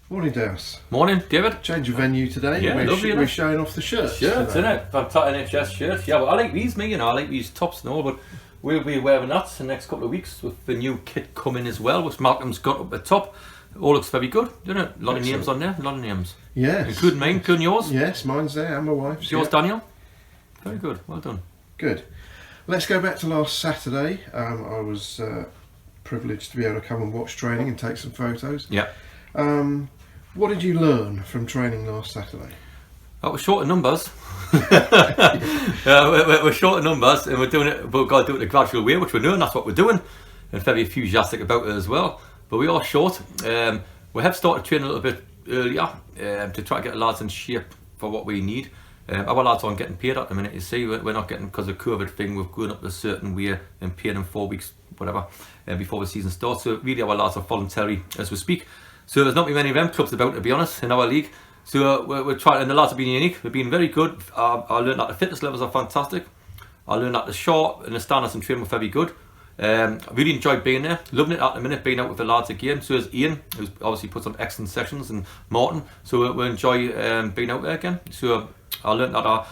Morning, Dowse. Morning, David. Change of venue today. Yeah, lovely, we're showing off the shirts. Shirts, today. innit? Fantastic NHS shirts. Yeah, but I like these, I like these tops and all, but we'll be wearing that the next couple of weeks with the new kit coming as well, which Malcolm's got up the top. All looks very good, doesn't it? A lot of names on there, a lot of names. Yes. Including mine, including yours. Yes, mine's there and my wife's. Yours, Daniel? Very good, well done. Good. Let's go back to last Saturday. I was privileged to be able to come and watch training and take some photos. Yeah. What did you learn from training last Saturday? That was short of numbers. We're short of numbers, and we're doing it. But we've got to do it the gradual way, which we're doing. That's what we're doing, and very enthusiastic about it as well. But we are short. We have started training a little bit earlier to try to get the lads in shape for what we need. Our lads aren't getting paid at the minute. You see, we're not getting, because of the COVID thing. We're going up a certain way and paying them 4 weeks, whatever, before the season starts. So really, our lads are voluntary as we speak. So there's not been many of them clubs about, to be honest, in our league. So we're trying, and the lads have been unique. They've been very good. I learned that the fitness levels are fantastic. I learned that the short and the standards and training were very good. I really enjoyed being there. Loving it at the minute, being out with the lads again. So is Ian, who's obviously puts on excellent sessions, and Martin. So we enjoy being out there again. So I learned that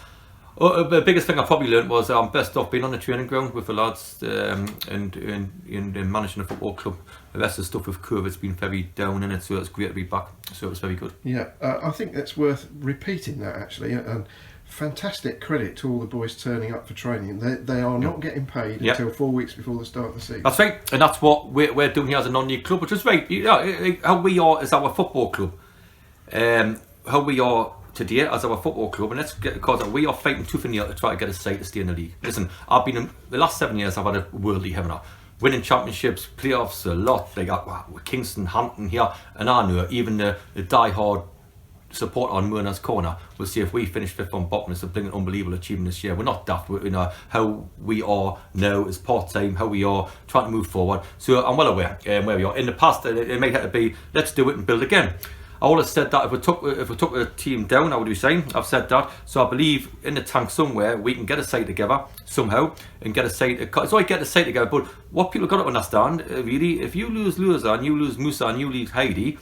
the biggest thing I probably learned was I'm best off being on the training ground with the lads and managing a football club. The rest of the stuff with COVID's been very down in it, so it's great to be back. So it's very good. Yeah, I think that's worth repeating that actually. And fantastic credit to all the boys turning up for training. They are not getting paid until 4 weeks before the start of the season. That's right, and that's what we're doing here as a non-league club, which is right. How we are as our football club, how we are today as our football club, and that's because we are fighting tooth and nail to try to get a side to stay in the league. Listen, I've been in the last 7 years. I've had a worldly heaven up, winning championships, playoffs, a lot. Like Kingston, Hampton here, and I know even the die-hard support on Murners Corner will see if we finish fifth on bottom. It's a brilliant, unbelievable achievement this year. We're not daft. How we are now as part-time, how we are trying to move forward. So I'm well aware where we are. In the past, it may have to be let's do it and build again. I always said that if we took a team down, I would be saying, I've said that. So I believe in the tank somewhere we can get a side together somehow and get a side. It's always get a side together. But what people got to understand, really, if you lose Luza and you lose Musa and you lose Heidi,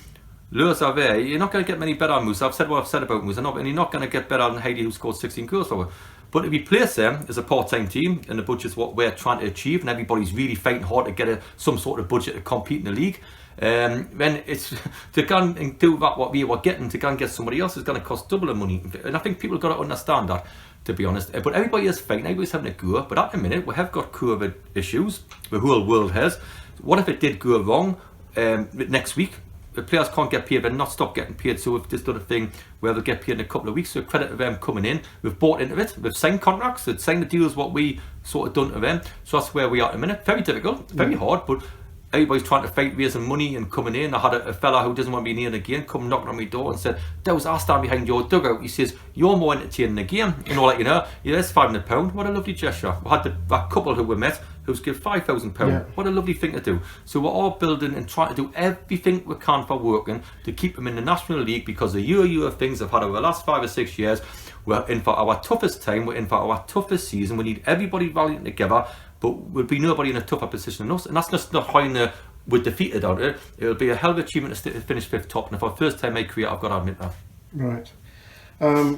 Luza there, you're not going to get many better on Musa. I've said what I've said about Musa, and you're not going to get better on Heidi, who scored 16 goals for her. But if you place them as a part-time team, and the budget's what we're trying to achieve, and everybody's really fighting hard to get some sort of budget to compete in the league, then it's to go and do that what we were getting to go and get somebody else is going to cost double the money. And I think people have got to understand that, to be honest. But everybody is fighting, everybody's having a go. But at the minute, we have got COVID issues. The whole world has. What if it did go wrong next week? The players can't get paid, but not stop getting paid. So we've just done a thing where they'll get paid in a couple of weeks. So credit to them coming in. We've bought into it. We've signed contracts. We've signed the deals what we sort of done to them. So that's where we are at the minute. Very difficult, very hard, but everybody's trying to fight raising money and coming in. I had a fella who doesn't want to be near the game come knocking on my door and said, Dowse, I'll stand behind your dugout. He says, you're more entertaining the game. And all that, yeah, that's £500. What a lovely gesture. We had that couple who we met who's give £5,000. Yeah. What a lovely thing to do. So we're all building and trying to do everything we can for working to keep them in the National League, because the year things I've had over the last 5 or 6 years, we're in for our toughest time, we're in for our toughest season. We need everybody rallying together, but there'll be nobody in a tougher position than us. And that's just not how we're defeated out of it. It'll be a hell of an achievement to finish fifth top, and for the first time in my career, I've got to admit that. Right.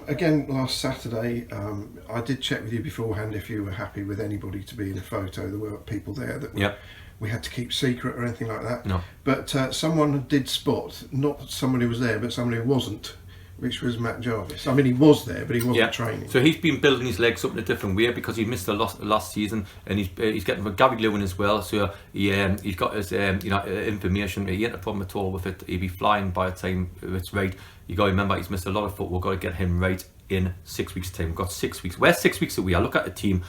Again, last Saturday, I did check with you beforehand if you were happy with anybody to be in a photo. There were people there that we had to keep secret or anything like that. No. But someone did spot, not somebody who was there, but somebody who wasn't, which was Matt Jarvis. I mean, he was there, but he wasn't training. So he's been building his legs up in a different way because he missed the last season, and he's getting with Gary Lewin as well. So he's got his information. He ain't a problem at all with it. He'll be flying by the time it's right. You got to remember he's missed a lot of football. We've got to get him right in 6 weeks' time. We've got 6 weeks. We're 6 weeks away. I look at the team.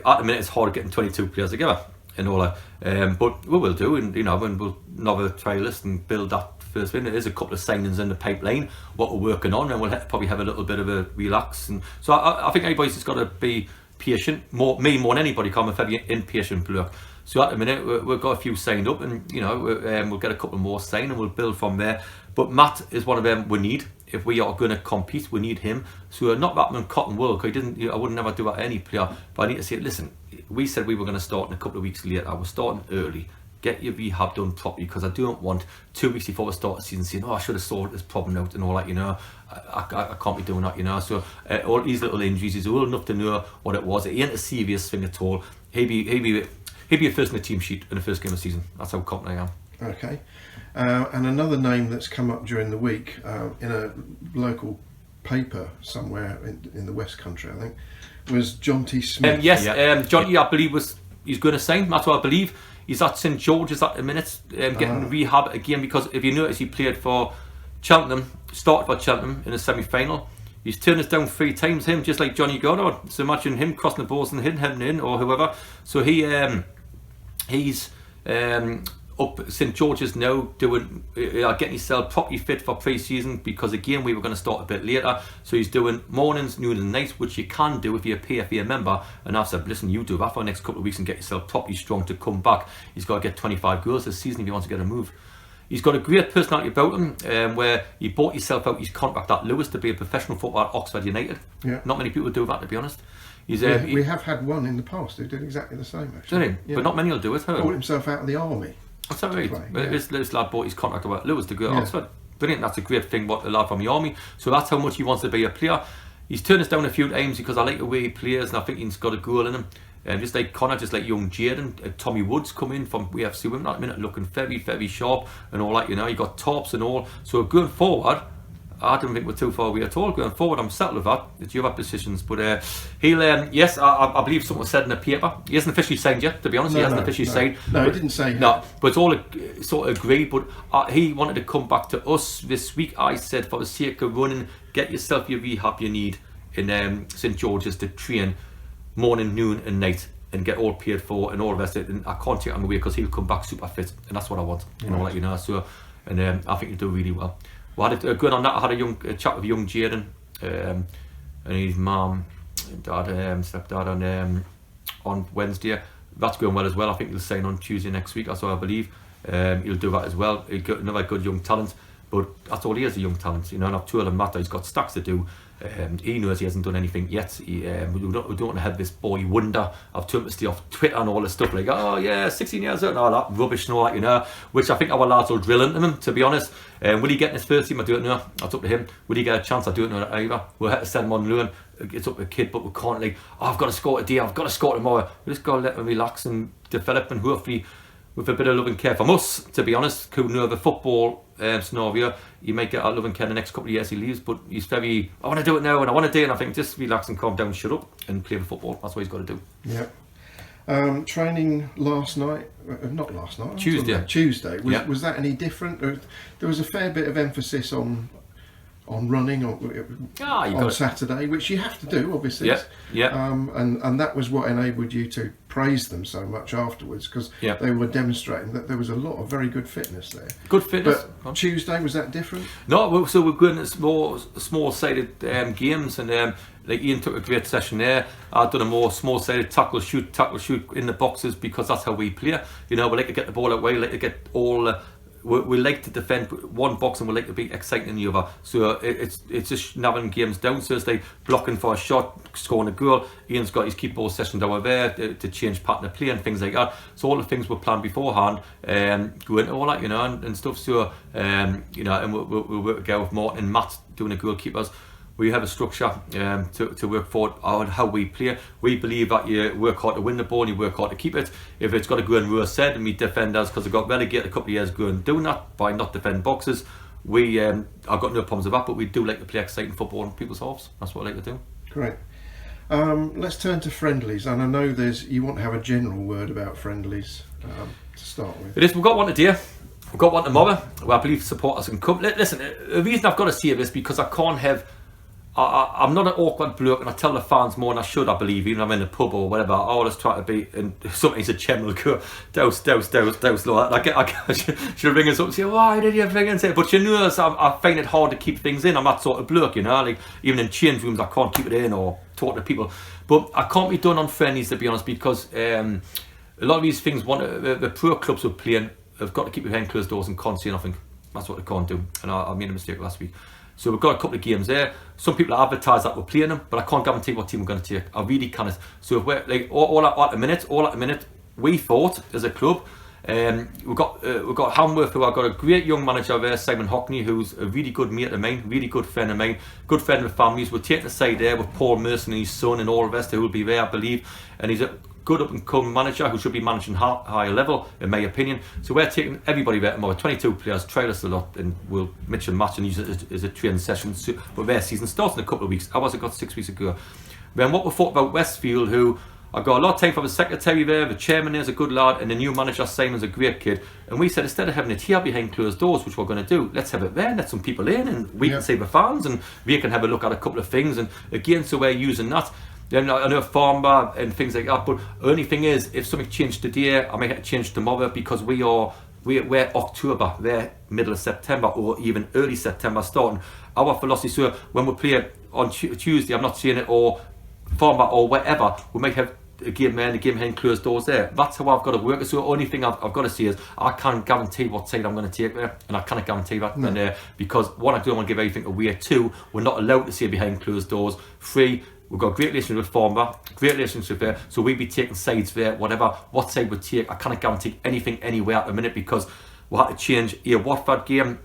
At the minute, it's hard getting 22 players together and all that. But we will do, and when we'll have a trial list and build that first win. There's a couple of signings in the pipeline, what we're working on, and we'll probably have a little bit of a relax. And so I think everybody's just got to be patient. More than anybody, I'm a very impatient bloke. So at the minute we've got a few signed up, and we'll get a couple more signed, and we'll build from there. But Matt is one of them we need. If we are going to compete, we need him. So not Batman Cotton Wool, because I would never do that to any player. But I need to say, listen, we said we were going to start in a couple of weeks later. We're starting early. get your rehab done properly, because I don't want 2 weeks before the start of the season saying, oh, I should have sorted this problem out and all that, I can't be doing that, so all these little injuries, he's old enough to know what it was. It ain't a serious thing at all. He'll be a first in the team sheet in the first game of the season. That's how confident I am. Okay. And another name that's come up during the week in a local paper somewhere in the West Country, I think, was John T. Smith. Yes, John T. I believe he's going to sign. That's what I believe. He's at St George's at the minute, getting rehab again, because if you notice, he played for Cheltenham, started for Cheltenham in the semi-final. He's turned us down 3 times, him, just like Johnny Goddard. So imagine him crossing the balls and hitting him in, or whoever. So he's up at St George's now, doing getting himself properly fit for pre-season, because again we were going to start a bit later. So he's doing mornings, noon and nights, which you can do if you're a PFA member. And I've said, listen, you do that for the next couple of weeks and get yourself properly strong to come back. He's got to get 25 goals this season if he wants to get a move. He's got a great personality about him, where he bought himself out his contract at Lewis to be a professional footballer at Oxford United. Yeah. Not many people do that, to be honest. We have had one in the past who did exactly the same, actually. Did he? Yeah. But not many will do it. Bought himself out of the army. That's right. This lad bought his contract at Lewis to go to Oxford. Brilliant. That's a great thing, what the lad from the army. So that's how much he wants to be a player. He's turned us down a few times because I like the way he plays, and I think he's got a goal in him. Just like Connor, just like young Jaden, Tommy Woods come in from WFC Women at the minute, looking very, very sharp and all that, he got tops and all. So going forward, I don't think we're too far away at all. Going forward, I'm settled with that. It's your positions, but he'll. Yes, I believe something was said in the paper. He hasn't officially signed yet. To be honest, he hasn't officially signed. No, he didn't say. No, but it's all sort of agreed. But he wanted to come back to us this week. I said, for the sake of running, get yourself your rehab you need in St George's to train morning, noon, and night, and get all paid for and all the rest of it. And I can't take him away because he'll come back super fit, and that's what I want. Right. So, and I think he'll do really well. Going on that, I had a chat with young Jaden and his mum, dad, stepdad on Wednesday. That's going well as well. I think he'll sign on Tuesday next week, that's what I believe. He'll do that as well. He's got another good young talent, but that's all he is, a young talent. And I've told him that he's got stacks to do. He knows he hasn't done anything yet. We don't want to have this boy wonder. I've told him to stay off Twitter and all this stuff like, 16 years old and all that rubbish and all that, which I think our lads will drill into him, to be honest. Will he get in his first team? I don't know. That's up to him. Will he get a chance? I don't know either. We'll have to send him on loan. It's up to the kid, but we can't I've got to score today, I've got to score tomorrow. We just got to let him relax and develop, and hopefully with a bit of love and care from us, to be honest. Who know the football scenario, you might get our love and care the next couple of years he leaves, but he's very, I want to do it now and I want to do it, and I think just relax and calm down, shut up and play the football. That's what he's got to do. Yeah. Training last night, not last night, Tuesday. Was that any different? There was a fair bit of emphasis on running on Saturday, which you have to do, obviously. And that was what enabled you to praise them so much afterwards, because they were demonstrating that there was a lot of very good fitness there. Good fitness. But Tuesday, was that different? No, so we're going to small-sided games, and like Ian took a great session there. I've done a more small-sided tackle shoot in the boxes, because that's how we play. We like to get the ball out way, we like to get all. We like to defend one box and we like to be exciting in the other. So it's just narrowing games down. So it's like blocking for a shot, scoring a goal. Ian's got his keep ball sessions over there to change pattern of play and things like that. So all the things were planned beforehand, go into all that, and stuff. So and we'll work together with Martin and Matt doing the goalkeepers. We have a structure to work forward on how we play. We believe that you work hard to win the ball and you work hard to keep it. If it's got to go in rear set, and we defenders, because they got relegated a couple of years ago and doing that by not defend boxes, I've got no problems with that, but we do like to play exciting football in people's halves. That's what I like to do. Great. Let's turn to friendlies, and I know you want to have a general word about friendlies to start with. It is. We've got one today. We've got one tomorrow, where I believe supporters can come. Listen, the reason I've got to say this, because I can't have. I'm not an awkward bloke, and I tell the fans more than I should, I believe, even if I'm in a pub or whatever. Let's try to be, and somebody's a general go, Dowse, like that. I should ring us up and say, why did you ring and say? But I find it hard to keep things in. I'm that sort of bloke, like even in change rooms, I can't keep it in or talk to people. But I can't be done on friendlies, to be honest, because a lot of these things, the pro clubs who are playing have got to keep behind closed doors and can't say nothing. That's what they can't do, and I made a mistake last week. So we've got a couple of games there. Some people advertise that we're playing them, but I can't guarantee what team we're going to take. I really can't. So if we're all at the minute, we thought as a club, We've got Hamworth, who I've got a great young manager there, Simon Hockney, who's a really good mate of mine, really good friend of mine, good friend of the families. We're taking the side there with Paul Merson and his son and all the rest who will be there, I believe. And he's a good up and coming manager who should be managing higher level, in my opinion. So we're taking everybody there tomorrow, 22 players, trial us a lot, and we'll mix and match and use it as a training session. So, but their season starts in a couple of weeks. Ours have got 6 weeks ago. Then what we thought about Westfield, who I've got a lot of time for the secretary there, the chairman there's a good lad, and the new manager Simon's a great kid. And we said, instead of having it here behind closed doors, which we're going to do, let's have it there, let some people in, and we can see the fans, and we can have a look at a couple of things. And again, so we're using that. Then I know farmer and things like that, but the only thing is, if something changed today, I might have to change tomorrow, because we're October, they're middle of September, or even early September starting. Our philosophy, so when we play on Tuesday, I'm not saying it, or farmer or whatever, we might have a game there and a game behind closed doors there. That's how I've got to work. So the only thing I've got to say is I can't guarantee what side I'm going to take there, and I can't guarantee that. No. And because one, I don't want to give anything away. Two, we're not allowed to say behind closed doors. Three, we've got a great relationship with Farmer, great relationship there, so we'd be taking sides there, whatever, what side we take. I can't guarantee anything anywhere at the minute, because we'll have to change a Watford game,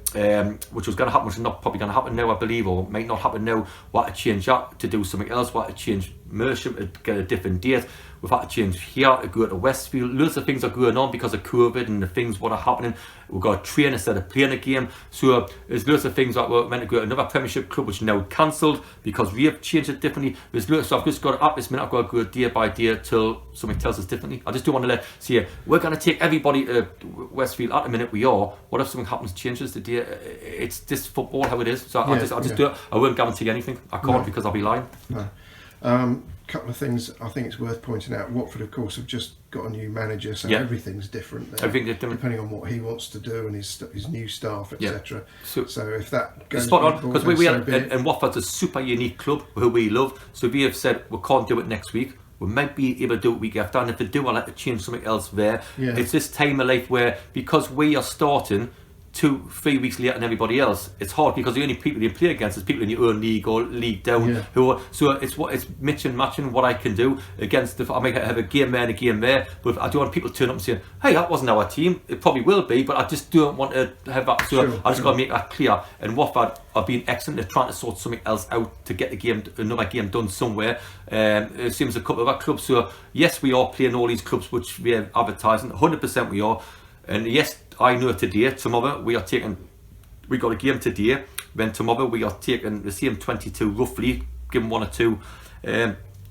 which was going to happen, which is not probably going to happen now, I believe, or might not happen now. We'll have to change that to do something else. We'll have to change Mersham to get a different date. We've had to change here to go to Westfield. Loads of things are going on because of COVID and the things what are happening. We've got to train instead of playing a game. So there's loads of things that we're meant to go to another Premiership club, which is now cancelled because we have changed it differently. There's loads, so I've just got at this minute, I've got to go day by day till somebody tells us differently. I just don't want to say we're going to take everybody to Westfield at the minute. We are. What if something happens, changes the day? It's just football how it is. So I just do it. I won't guarantee anything. I can't, because I'll be lying. No. Couple of things I think it's worth pointing out. Watford, of course, have just got a new manager, so everything's different there, depending on what he wants to do and his new staff, etc. So if that goes spot on, because we had, and Watford's a super unique club who we love. So we have said we can't do it next week. We might be able to do it week after, and if they do, I'll have to change something else there. It's this time of life where, because we are starting 2-3 weeks later than everybody else, it's hard, because the only people you play against is people in your own league or league down. So it's mix and matching what I can do against. I might have a game there and a game there, but I don't want people to turn up and say, "Hey, that wasn't our team." It probably will be, but I just don't want to have that. So I just got to make that clear. And Watford have been excellent. They're trying to sort something else out to get another game done somewhere. It seems a couple of our clubs. So yes, we are playing all these clubs which we are advertising. 100% we are. And yes, I know today, tomorrow, we got a game today, then tomorrow we are taking the same 22 roughly, give them 1 or 2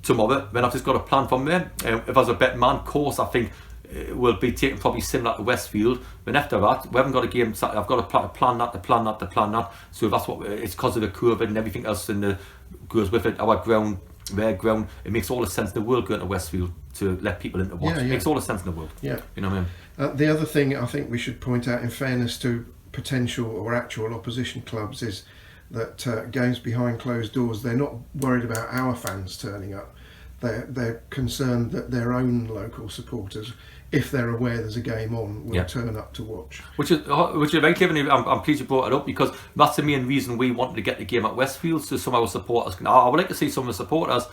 tomorrow. Then I've just got a plan from there. If I was a bet man, course, I think we'll be taking probably similar to Westfield. Then after that, we haven't got a game. I've got to plan that. So that's what it's, because of the COVID and everything else goes with it. Our ground, their ground, it makes all the sense in the world going to Westfield to let people in to watch. It makes all the sense in the world. You know what I mean? The other thing I think we should point out, in fairness to potential or actual opposition clubs, is that games behind closed doors, they're not worried about our fans turning up. They're concerned that their own local supporters, if they're aware there's a game on, will turn up to watch. Which is very clever. I'm pleased you brought it up, because that's the main reason we wanted to get the game at Westfield, so some of our supporters can. I would like to see some of the supporters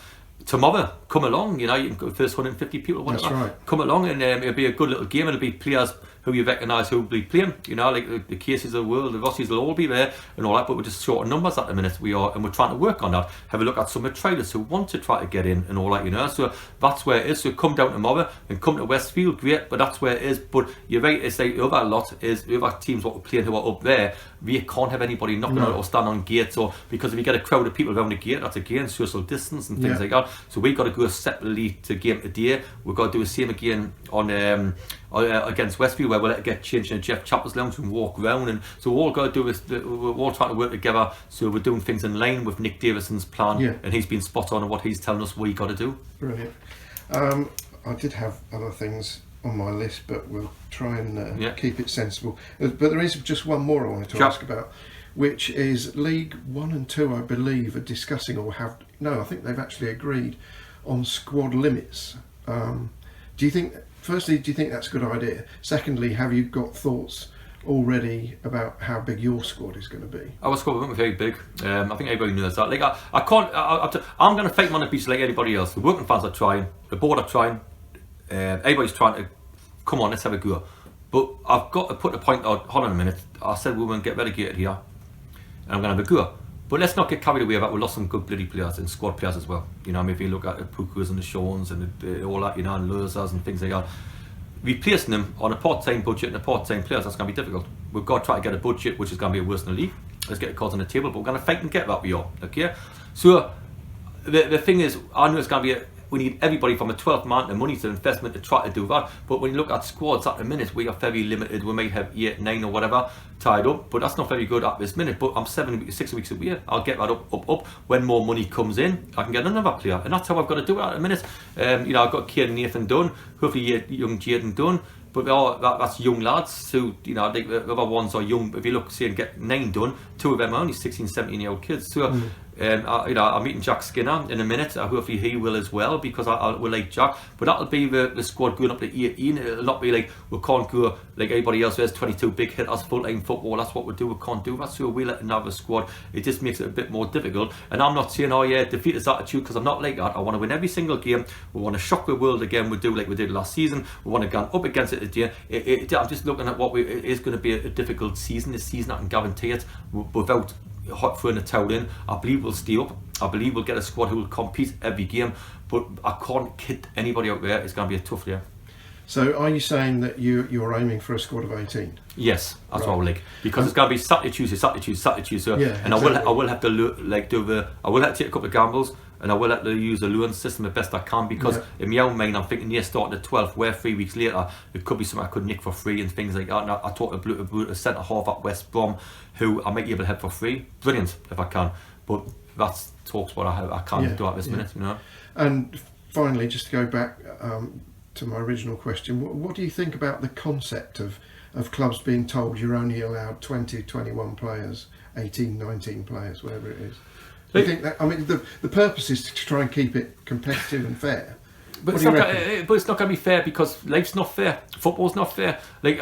tomorrow come along. You can go first 150 people, whatever. That's right. Come along, and it'll be a good little game. It'll be players who you recognise who will be playing, like the Cases of the world, the Rossies will all be there and all that, but we're just short of numbers at the minute, and we're trying to work on that. Have a look at some of the traders who want to try to get in and all that, so that's where it is. So come down tomorrow and come to Westfield, great, but that's where it is. But you're right, it's like the other lot is the other teams what we're playing who are up there, we can't have anybody knocking on or stand on gates, or because if you get a crowd of people around the gate, that's again social distance and things like that. So we've got to go separately to game today. We've got to do the same again on against Westfield, where we'll get changed in Jeff Chapper's lounge and walk around, and so all we've got to do is we're all trying to work together. So we're doing things in line with Nick Davison's plan, and he's been spot on what he's telling us we got to do. Brilliant. I did have other things on my list, but we'll try and keep it sensible. But there is just one more I wanted to ask about, which is League 1 and 2, I believe, are discussing, or I think they've actually agreed on squad limits. Do you think that's a good idea? Secondly, have you got thoughts already about how big your squad is going to be? Our squad won't be very big. I think everybody knows that. Like I can't. I'm going to fight them on the beach like anybody else. The working fans are trying. The board are trying. Everybody's trying to come on. Let's have a go. But I've got to put the point out, hold on a minute, I said we won't get relegated here, and I'm going to have a go. But let's not get carried away about we lost some good bloody players and squad players as well. You know, I mean, if you look at the Pukas and the Shawns and all that, you know, and Lursas and things like that, replacing them on a part-time budget and a part-time players, that's going to be difficult. We've got to try to get a budget which is going to be worse than the league. Let's get the cards on the table, but we're going to fight and get that we are, okay? So the thing is, I know it's going to be we need everybody from a 12th man to money to investment to try to do that. But when you look at squads at the minute, we are very limited. We might have 8, 9 or whatever tied up, but that's not very good at this minute. But I'm 6 weeks away. I'll get that up. When more money comes in, I can get another player, and that's how I've got to do it at the minute. You know, I've got Kieran Nathan Dunn, hopefully young Jaden Dunn. But that's young lads who, you know, the other ones are young. If you look, say, and get 9 done, 2 of them are only 16, 17-year-old kids. So, you know, I'm meeting Jack Skinner in a minute. Hopefully he will as well, because I will like Jack. But that'll be the squad going up to 18. It'll not be like we can't go like everybody else who has 22 big hitters, full-time football. That's what we do. We can't do that. So we let another squad. It just makes it a bit more difficult. And I'm not saying, oh yeah, defeat his attitude, because I'm not like that. I want to win every single game. We want to shock the world again. We do like we did last season. We want to go up against it again. I'm just looking at what it is going to be a difficult season. This season, I can guarantee it, without throwing the towel in. I believe we'll stay up. I believe we'll get a squad who will compete every game, but I can't kid anybody out there. It's going to be a tough year. So are you saying that you're aiming for a squad of 18? Yes, that's what I would like, because it's going to be Saturday, Tuesday. So, yeah, and exactly. I will have to I will have to take a couple of gambles, and I will have to use the loan system the best I can, because in my own mind I'm thinking, yeah, starting at 12th, where 3 weeks later it could be something I could nick for free and things like that. And I talked about a centre half at West Brom who I might be able to have for free. Brilliant if I can, but that's talks what I can't do at this minute, you know. And finally, just to go back to my original question, what do you think about the concept of clubs being told you're only allowed 20, 21 players, 18, 19 players, whatever it is? Do you think that, I mean, the purpose is to try and keep it competitive and fair. But it's not going to be fair, because life's not fair. Football's not fair. Like,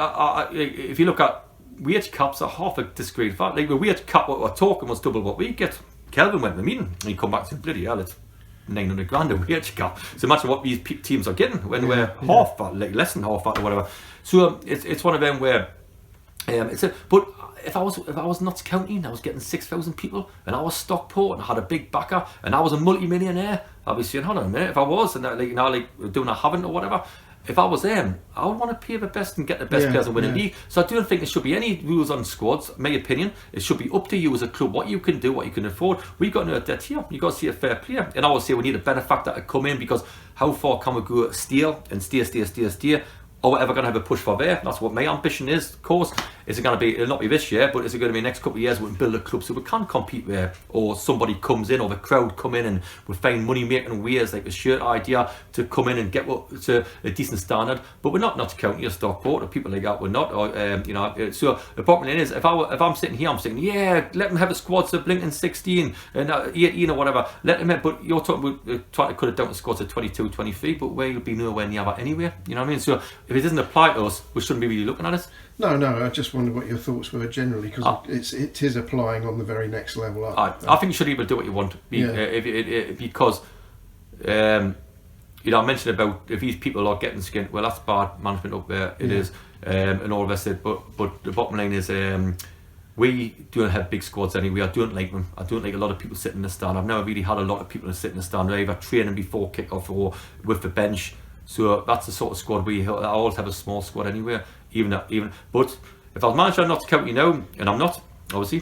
if you look at wage caps, are half a discreet fact. Like, the wage cap, what we're talking was double what we get. Kelvin went to the meeting and he come back and said, bloody hell, it's 900 grand a wage cap. So imagine what these teams are getting when we're half that, like less than half that or whatever. So it's one of them where but if I was Notts County and I was getting 6,000 people and I was Stockport and I had a big backer and I was a multi-millionaire, I'd be saying, hold on a minute, if I was and like doing a having or whatever, if I was them, I would want to pay the best and get the best players and win a league. So I don't think there should be any rules on squads. My opinion, it should be up to you as a club what you can do, what you can afford. We've got no debt here. You've got to see a fair player. And I would say we need a benefactor to come in, because how far can we go steal and steer? Or ever going to have a push for there? That's what my ambition is, of course. Is it going to be, it'll not be this year, but is it going to be next couple of years we can build a club so we can compete there? Or somebody comes in, or the crowd come in and we find money making ways, like the shirt idea, to come in and get to a decent standard. But we're not County or Stockport or people like that. We're not, so the bottom line is, if I'm sitting here, I'm saying, yeah, let them have a squad so blinking 16 and 18 or whatever, let them have, but you're talking about trying to cut it down to squads of 22, 23, but we'll be nowhere near that anyway, you know what I mean? So if it doesn't apply to us, we shouldn't be really looking at it. No, I just wondered what your thoughts were generally, because it is applying on the very next level up. I think you should even do what you want, because I mentioned about if these people are getting skinned, well, that's bad management up there. It is, and all of us said. But the bottom line is, we don't have big squads anyway. I don't like them. I don't like a lot of people sitting in the stand. I've never really had a lot of people sitting in the stand, either training before kick-off or with the bench. So that's the sort of squad I always have a small squad anyway. But if I was manager, not to count, and I'm not, obviously.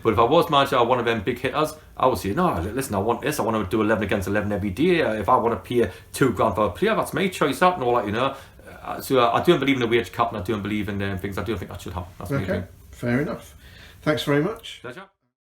But if I was manager, one of them big hitters, I would say, no, listen, I want this. I want to do 11 against 11 every day. If I want to pay $2 grand for a player, that's my choice. That and all that, So I don't believe in the wage cap, and I don't believe in things. I don't think that should happen. That's my opinion. Fair enough. Thanks very much. Pleasure.